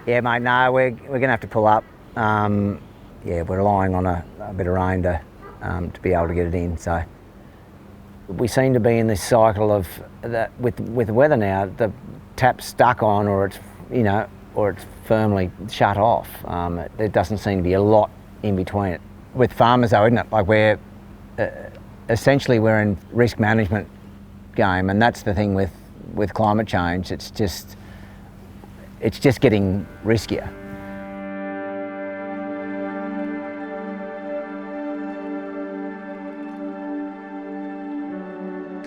Yeah, mate, no, we're going to have to pull up. Yeah, we're relying on a bit of rain to be able to get it in. So we seem to be in this cycle of that with the weather now. The tap's stuck on, or it's firmly shut off. There doesn't seem to be a lot in between it. With farmers, though, isn't it? Like we're essentially in risk management game, and that's the thing with climate change. It's just getting riskier.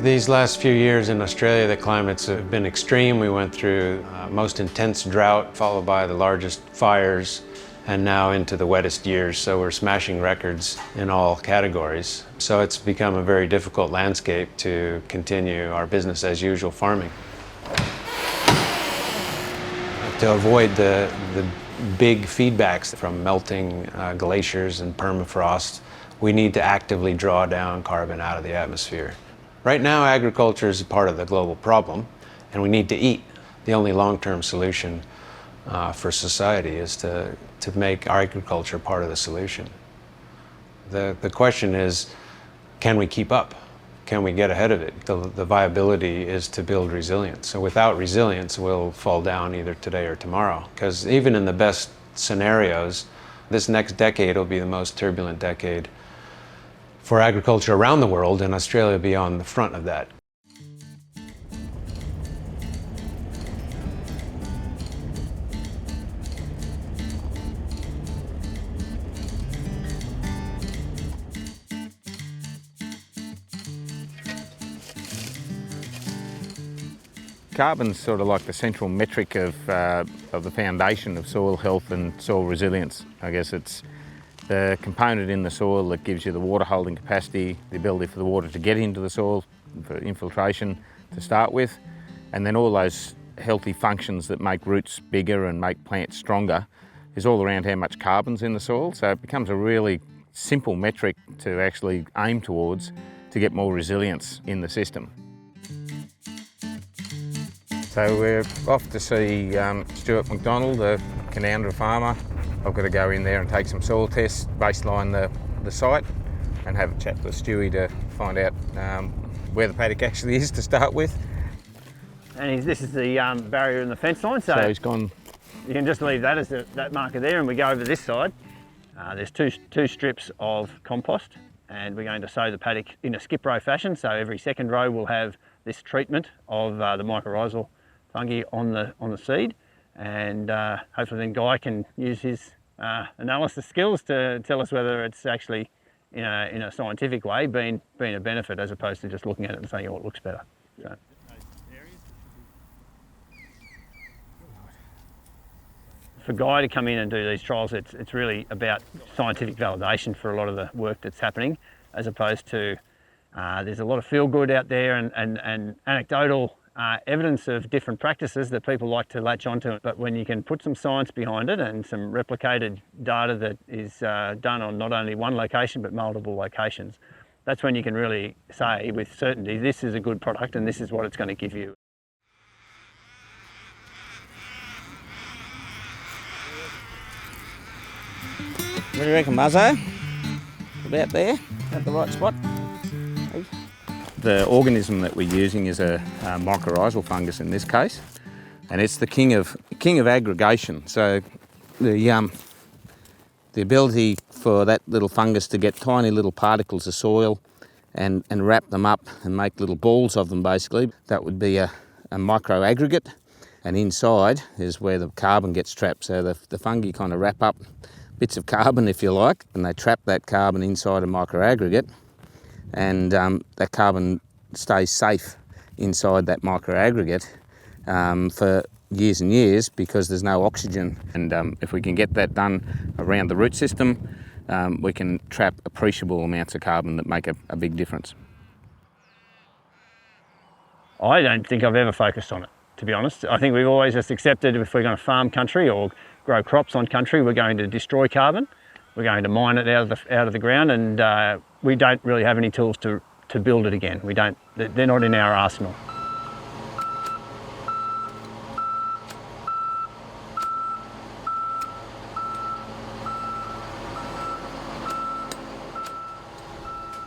These last few years in Australia, the climates have been extreme. We went through most intense drought, followed by the largest fires, and now into the wettest years. So we're smashing records in all categories. So it's become a very difficult landscape to continue our business as usual farming. To avoid the big feedbacks from melting glaciers and permafrost, we need to actively draw down carbon out of the atmosphere. Right now, agriculture is a part of the global problem, and we need to eat. The only long-term solution for society is to make our agriculture part of the solution. The question is, can we keep up? Can we get ahead of it? The viability is to build resilience. So without resilience, we'll fall down either today or tomorrow. Because even in the best scenarios, this next decade will be the most turbulent decade for agriculture around the world, and Australia will be on the front of that. Carbon's sort of like the central metric of the foundation of soil health and soil resilience. I guess it's the component in the soil that gives you the water holding capacity, the ability for the water to get into the soil for infiltration to start with, and then all those healthy functions that make roots bigger and make plants stronger is all around how much carbon's in the soil. So it becomes a really simple metric to actually aim towards to get more resilience in the system. So we're off to see Stuart McDonald, the Canowindra farmer. I've got to go in there and take some soil tests, baseline the site, and have a chat with Stewie to find out where the paddock actually is to start with. And this is the barrier in the fence line, so he's gone. You can just leave that as that marker there, and we go over this side. There's two strips of compost, and we're going to sow the paddock in a skip row fashion. So every second row will have this treatment of the mycorrhizal fungi on the seed, and hopefully then Guy can use his analysis skills to tell us whether it's actually in a scientific way been a benefit, as opposed to just looking at it and saying, oh, it looks better. So. For Guy to come in and do these trials, it's really about scientific validation for a lot of the work that's happening, as opposed to there's a lot of feel good out there and anecdotal evidence of different practices that people like to latch onto. But when you can put some science behind it and some replicated data that is done on not only one location but multiple locations, that's when you can really say with certainty this is a good product and this is what it's going to give you. What do you reckon, Muzzo? About there, at the right spot? The organism that we're using is a mycorrhizal fungus in this case, and it's the king of aggregation. So the ability for that little fungus to get tiny little particles of soil and wrap them up and make little balls of them, basically, that would be a micro aggregate, and inside is where the carbon gets trapped. So the fungi kind of wrap up bits of carbon, if you like, and they trap that carbon inside a micro aggregate, and that carbon stays safe inside that micro aggregate for years and years because there's no oxygen. And if we can get that done around the root system, we can trap appreciable amounts of carbon that make a big difference. I don't think I've ever focused on it, to be honest. I think we've always just accepted if we're going to farm country or grow crops on country, we're going to destroy carbon. We're going to mine it out of the ground, and we don't really have any tools to build it again. They're not in our arsenal.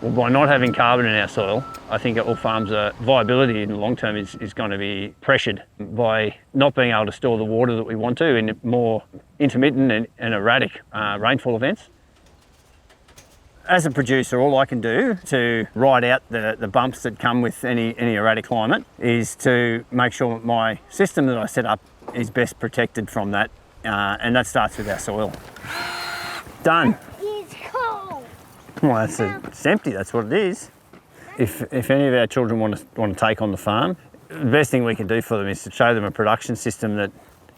Well, by not having carbon in our soil, I think all farms' viability in the long term is going to be pressured by not being able to store the water that we want to in more intermittent and erratic rainfall events. As a producer, all I can do to ride out the bumps that come with any erratic climate is to make sure that my system that I set up is best protected from that, and that starts with our soil. Done. It's cold. Well, it's empty, that's what it is. If any of our children want to take on the farm, the best thing we can do for them is to show them a production system that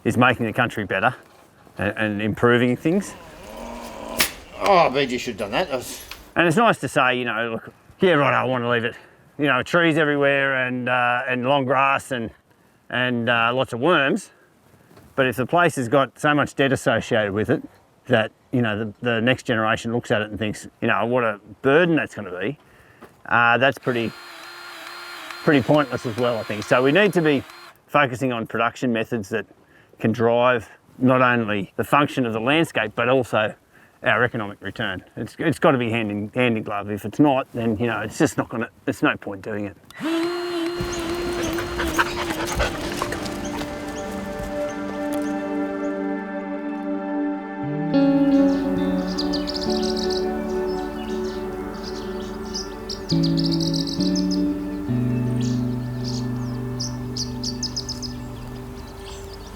is making the country better and improving things. Oh, I bet you should have done that. And it's nice to say, you know, look, yeah, right, I want to leave it. You know, trees everywhere and long grass and lots of worms. But if the place has got so much debt associated with it that, you know, the next generation looks at it and thinks, you know, what a burden that's going to be, that's pretty pointless as well, I think. So we need to be focusing on production methods that can drive not only the function of the landscape, but also our economic return. It's got to be hand in glove. If it's not, then, you know, it's just not gonna, there's no point doing it.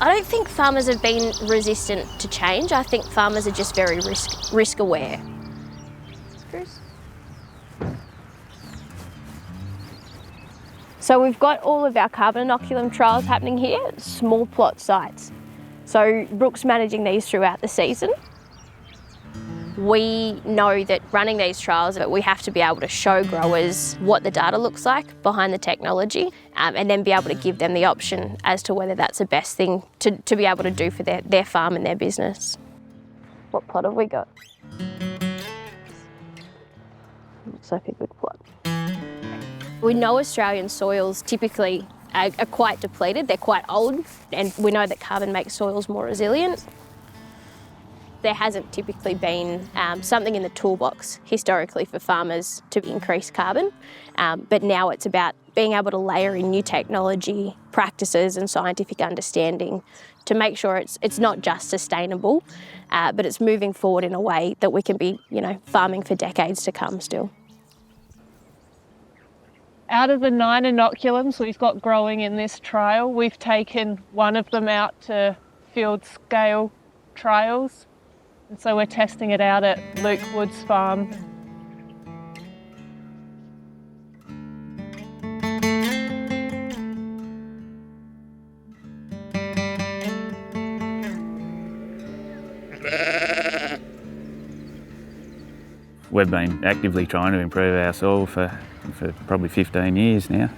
I don't think farmers have been resistant to change. I think farmers are just very risk aware. Bruce? So we've got all of our carbon inoculum trials happening here, small plot sites. So Brooke's managing these throughout the season. We know that running these trials, that we have to be able to show growers what the data looks like behind the technology, and then be able to give them the option as to whether that's the best thing to be able to do for their farm and their business. What plot have we got? Looks like a good plot. We know Australian soils typically are quite depleted, they're quite old, and we know that carbon makes soils more resilient. There hasn't typically been something in the toolbox historically for farmers to increase carbon, but now it's about being able to layer in new technology, practices and scientific understanding to make sure it's not just sustainable, but it's moving forward in a way that we can be, you know, farming for decades to come still. Out of the 9 inoculums we've got growing in this trial, we've taken one of them out to field scale trials. And so we're testing it out at Luke Wood's farm. We've been actively trying to improve our soil for probably 15 years now.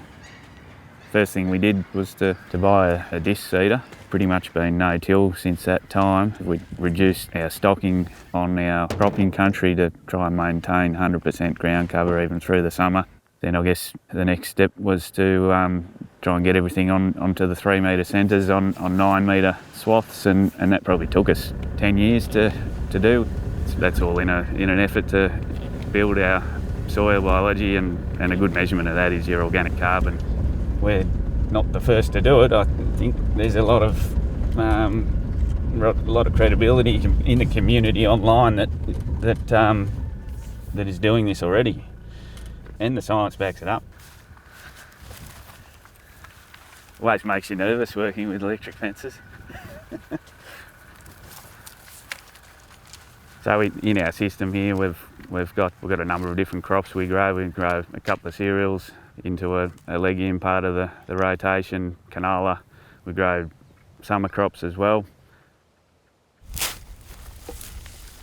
First thing we did was to buy a disc seeder. Pretty much been no-till since that time. We reduced our stocking on our cropping country to try and maintain 100% ground cover even through the summer. Then I guess the next step was to try and get everything onto the 3 metre centres on 9 metre swaths, and that probably took us 10 years to do. So that's all in an effort to build our soil biology, and a good measurement of that is your organic carbon. We're not the first to do it. I think there's a lot of credibility in the community online that is doing this already, and the science backs it up. Always makes you nervous working with electric fences. So in our system here, we've got a number of different crops we grow. We grow a couple of cereals into a legume part of the rotation, canola. We grow summer crops as well.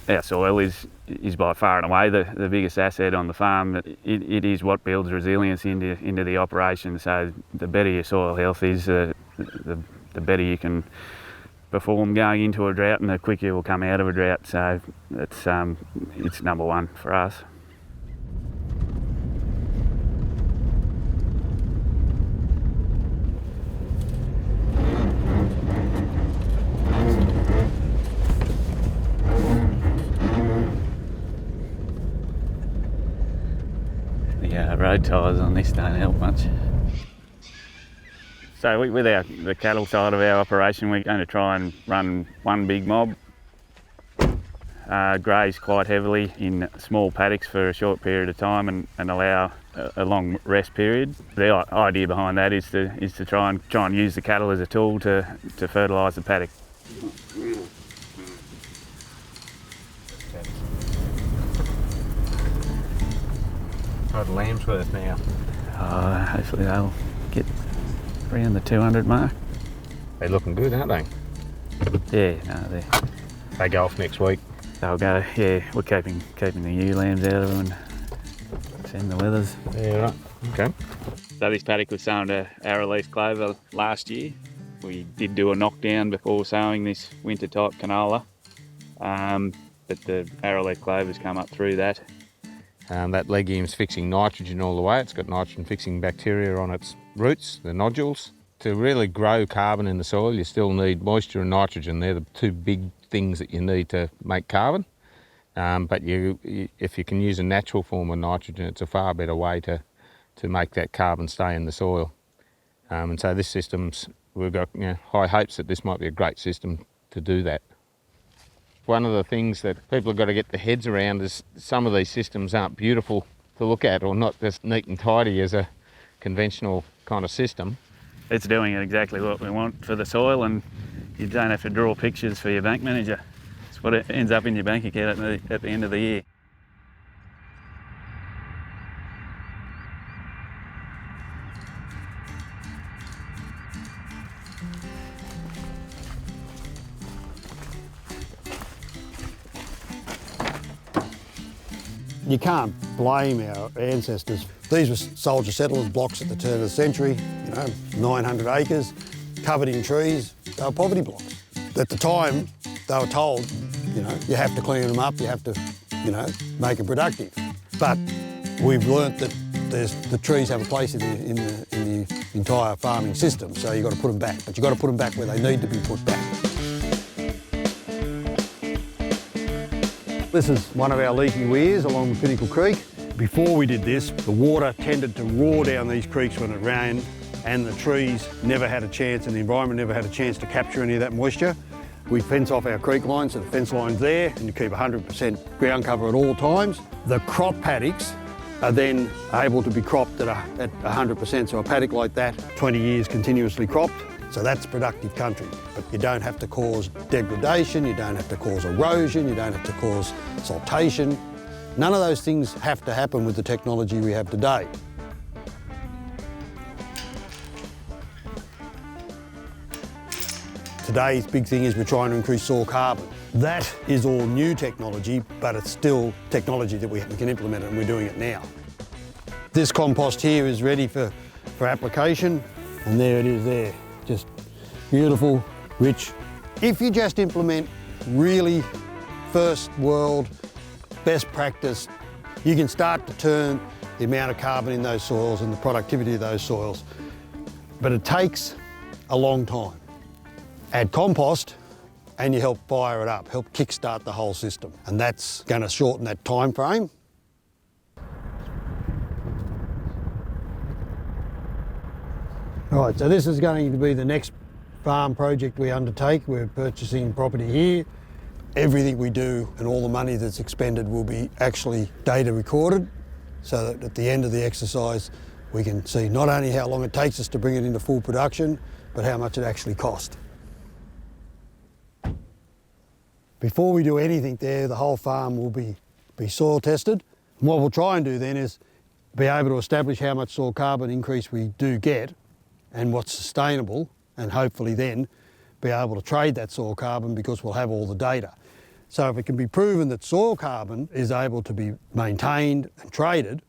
Our soil is by far and away the biggest asset on the farm. It is what builds resilience into the operation. So the better your soil health is, the better you can perform going into a drought, and the quicker you will come out of a drought. So it's number one for us. road tyres on this don't help much. So with the cattle side of our operation, we're going to try and run one big mob, graze quite heavily in small paddocks for a short period of time and allow a long rest period. The idea behind that is to try and use the cattle as a tool to fertilise the paddock. What are lambs worth now? Hopefully they'll get around the 200 mark. They're looking good, aren't they? Yeah, no, They go off next week. they'll go. Yeah, we're keeping the ewe lambs out of them and send the wethers. Yeah, right. Okay. So this paddock was sown to arrowleaf clover last year. We did do a knockdown before sowing this winter type canola, but the arrowleaf clover's come up through that. That legume's fixing nitrogen all the way. It's got nitrogen fixing bacteria on its roots, the nodules. To really grow carbon in the soil, you still need moisture and nitrogen. They're the two big things that you need to make carbon. But if you can use a natural form of nitrogen, it's a far better way to make that carbon stay in the soil. And so this system's, we've got high hopes that this might be a great system to do that. One of the things that people have got to get their heads around is some of these systems aren't beautiful to look at, or not just neat and tidy as a conventional kind of system. It's doing exactly what we want for the soil, and you don't have to draw pictures for your bank manager. It's what it ends up in your bank account at the end of the year. You can't blame our ancestors. These were soldier settlers blocks at the turn of the century, 900 acres, covered in trees. They were poverty blocks. At the time, they were told, you have to clean them up, you have to, make them productive. But we've learnt that the trees have a place in the entire farming system, so you've got to put them back. But you've got to put them back where they need to be put back. This is one of our leaky weirs along the Pinnacle Creek. Before we did this, the water tended to roar down these creeks when it rained, and the trees never had a chance, and the environment never had a chance to capture any of that moisture. We fence off our creek line, so the fence line's there, and you keep 100% ground cover at all times. The crop paddocks are then able to be cropped at 100%, so a paddock like that, 20 years continuously cropped, so that's productive country. But you don't have to cause degradation, you don't have to cause erosion, you don't have to cause siltation. None of those things have to happen with the technology we have today. Today's big thing is we're trying to increase soil carbon. That is all new technology, but it's still technology that we can implement, and we're doing it now. This compost here is ready for application, and there it is there. Just beautiful, rich. If you just implement really first world, best practice, you can start to turn the amount of carbon in those soils and the productivity of those soils. But it takes a long time. Add compost and you help fire it up, help kickstart the whole system. And that's going to shorten that time frame. Right, so this is going to be the next farm project we undertake. We're purchasing property here. Everything we do and all the money that's expended will be actually data recorded, so that at the end of the exercise we can see not only how long it takes us to bring it into full production, but how much it actually cost. Before we do anything there, the whole farm will be soil tested. And what we'll try and do then is be able to establish how much soil carbon increase we do get and what's sustainable, and hopefully then be able to trade that soil carbon because we'll have all the data. So if it can be proven that soil carbon is able to be maintained and traded,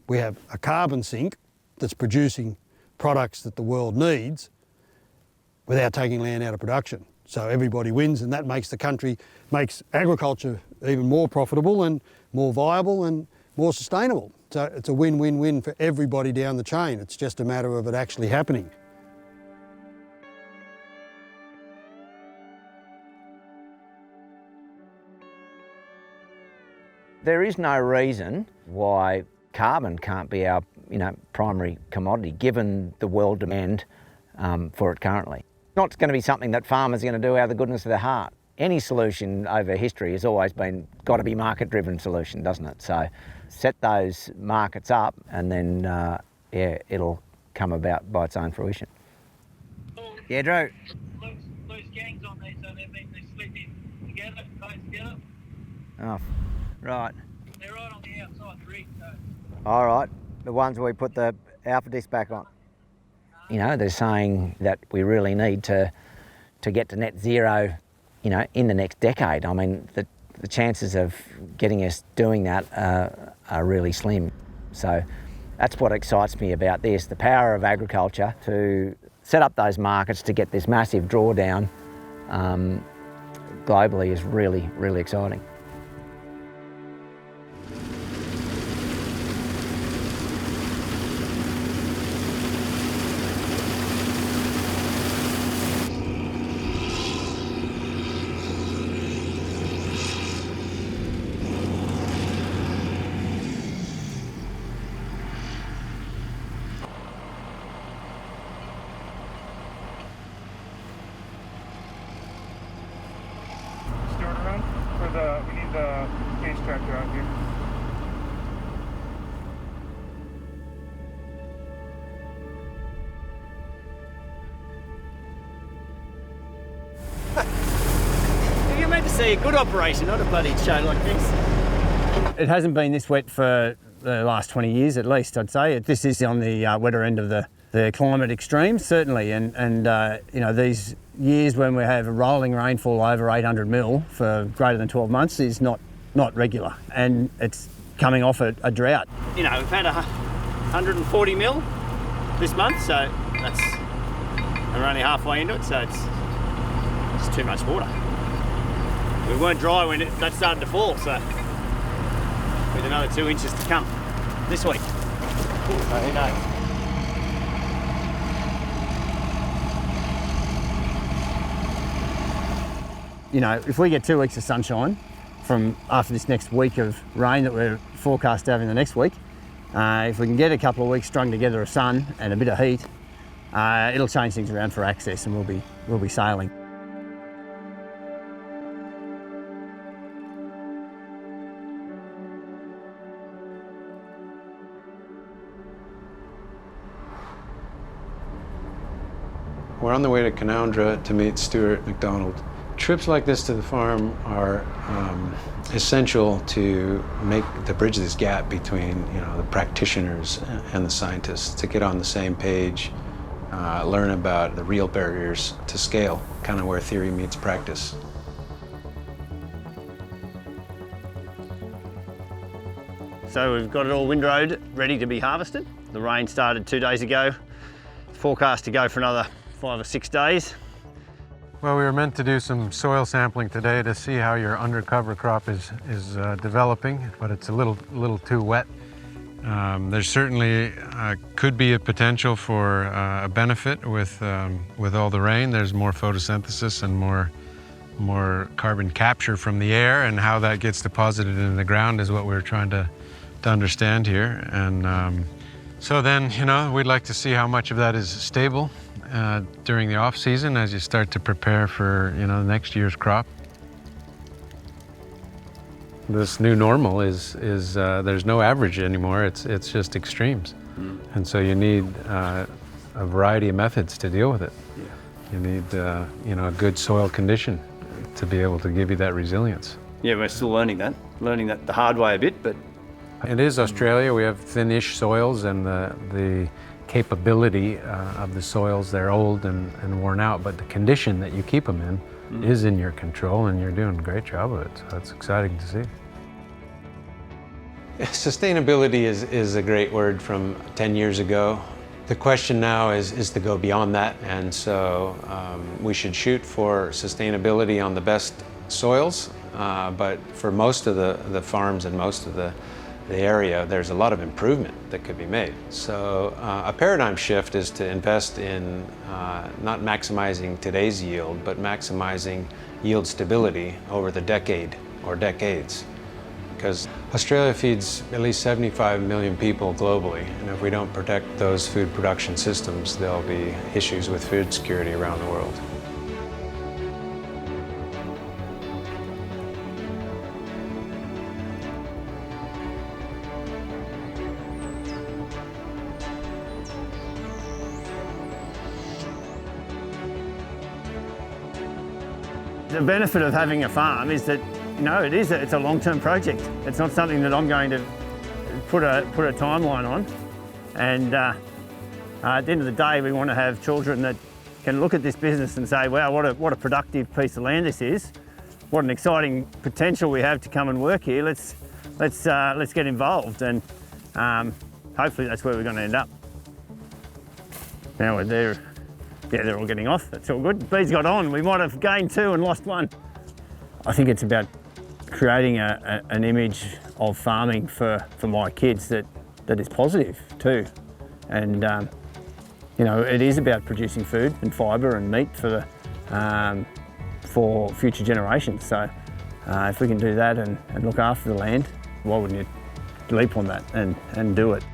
we have a carbon sink that's producing products that the world needs without taking land out of production. So everybody wins, and that makes makes agriculture even more profitable and more viable and more sustainable. So it's a win-win-win for everybody down the chain. It's just a matter of it actually happening. There is no reason why carbon can't be our primary commodity given the world demand for it currently. It's not going to be something that farmers are going to do out of the goodness of their heart. Any solution over history has always been got to be market-driven solution, doesn't it? So set those markets up and then it'll come about by its own fruition. Yeah, Drew. Loose gangs on these, so they're sleeping together, close together. Oh, right. They're right on the outside the rig, so. All right, the ones where we put the alpha disc back on. They're saying that we really need to get to net zero, in the next decade. I mean, the chances of getting us doing that are really slim. So that's what excites me about this, the power of agriculture to set up those markets to get this massive drawdown globally is really, really exciting. We need the case tractor out here. You're meant to see a good operation, not a bloody show like this. It hasn't been this wet for the last 20 years at least, I'd say. This is on the wetter end of the climate extremes, certainly, and these years when we have a rolling rainfall over 800 mil for greater than 12 months is not regular, and it's coming off a drought. We've had 140 mil this month, so and we're only halfway into it, so it's too much water. We weren't dry when that started to fall, so with another 2 inches to come this week. So who knows? If we get 2 weeks of sunshine from after this next week of rain that we're forecast to have in the next week, if we can get a couple of weeks strung together of sun and a bit of heat, it'll change things around for access, and we'll be sailing. We're on the way to Canowindra to meet Stuart McDonald. Trips like this to the farm are essential to bridge this gap between the practitioners and the scientists, to get on the same page, learn about the real barriers to scale, kind of where theory meets practice. So we've got it all windrowed, ready to be harvested. The rain started 2 days ago. It's forecast to go for another 5 or 6 days. Well, we were meant to do some soil sampling today to see how your undercover crop is developing, but it's a little too wet. There certainly could be a potential for a benefit with all the rain. There's more photosynthesis and more carbon capture from the air, and how that gets deposited in the ground is what we're trying to understand here. And so then, we'd like to see how much of that is stable during the off season as you start to prepare for next year's crop. This new normal is there's no average anymore. It's just extremes, and so you need a variety of methods to deal with it. You need a good soil condition to be able to give you that resilience. Yeah, we're still learning that the hard way a bit, but it is Australia. We have thin-ish soils, and the capability of the soils, they're old and worn out, but the condition that you keep them in is in your control, and you're doing a great job of it, so it's exciting to see. Sustainability is a great word from 10 years ago. The question now is to go beyond that, and so we should shoot for sustainability on the best soils, but for most of the farms and most of the area, there's a lot of improvement that could be made. So a paradigm shift is to invest in not maximizing today's yield, but maximizing yield stability over the decade or decades. because Australia feeds at least 75 million people globally, and if we don't protect those food production systems, there'll be issues with food security around the world. The benefit of having a farm is that, it's a long-term project. It's not something that I'm going to put a timeline on. And at the end of the day, we want to have children that can look at this business and say, wow, what a productive piece of land this is. What an exciting potential we have to come and work here. Let's get involved, and hopefully that's where we're going to end up. Now we're there. Yeah, they're all getting off. That's all good. Bees got on. We might have gained 2 and lost 1. I think it's about creating an image of farming for my kids that is positive too. And it is about producing food and fibre and meat for future generations. So if we can do that and look after the land, why wouldn't you leap on that and do it?